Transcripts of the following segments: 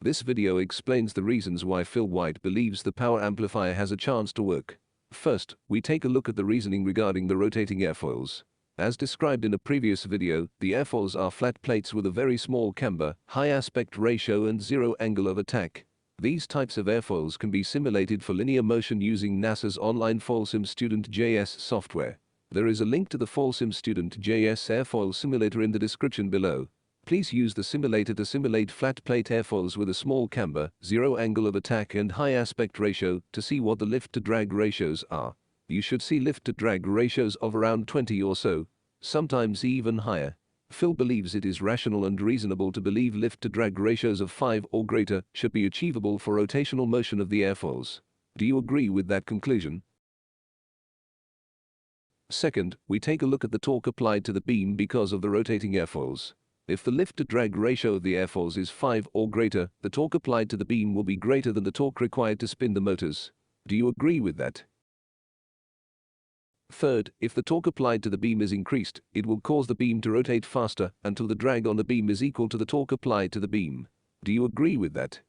This video explains the reasons why Phil White believes the power amplifier has a chance to work. First, we take a look at the reasoning regarding the rotating airfoils. As described in a previous video, the airfoils are flat plates with a very small camber, high aspect ratio and zero angle of attack. These types of airfoils can be simulated for linear motion using NASA's online FoilSim Student JS software. There is a link to the FoilSim Student JS airfoil simulator in the description below. Please use the simulator to simulate flat plate airfoils with a small camber, zero angle of attack and high aspect ratio to see what the lift to drag ratios are. You should see lift to drag ratios of around 20 or so, sometimes even higher. Phil believes it is rational and reasonable to believe lift to drag ratios of 5 or greater should be achievable for rotational motion of the airfoils. Do you agree with that conclusion? Second, we take a look at the torque applied to the beam because of the rotating airfoils. If the lift-to-drag ratio of the airfoils is 5 or greater, the torque applied to the beam will be greater than the torque required to spin the motors. Do you agree with that? Third, if the torque applied to the beam is increased, it will cause the beam to rotate faster until the drag on the beam is equal to the torque applied to the beam. Do you agree with that?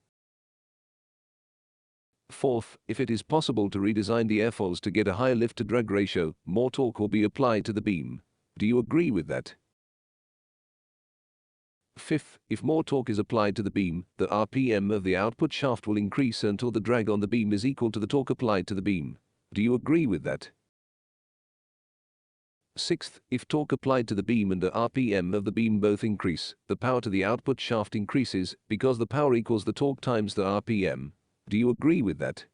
Fourth, if it is possible to redesign the airfoils to get a higher lift-to-drag ratio, more torque will be applied to the beam. Do you agree with that? Fifth, if more torque is applied to the beam, the RPM of the output shaft will increase until the drag on the beam is equal to the torque applied to the beam. Do you agree with that? Sixth, if torque applied to the beam and the RPM of the beam both increase, the power to the output shaft increases because the power equals the torque times the RPM. Do you agree with that?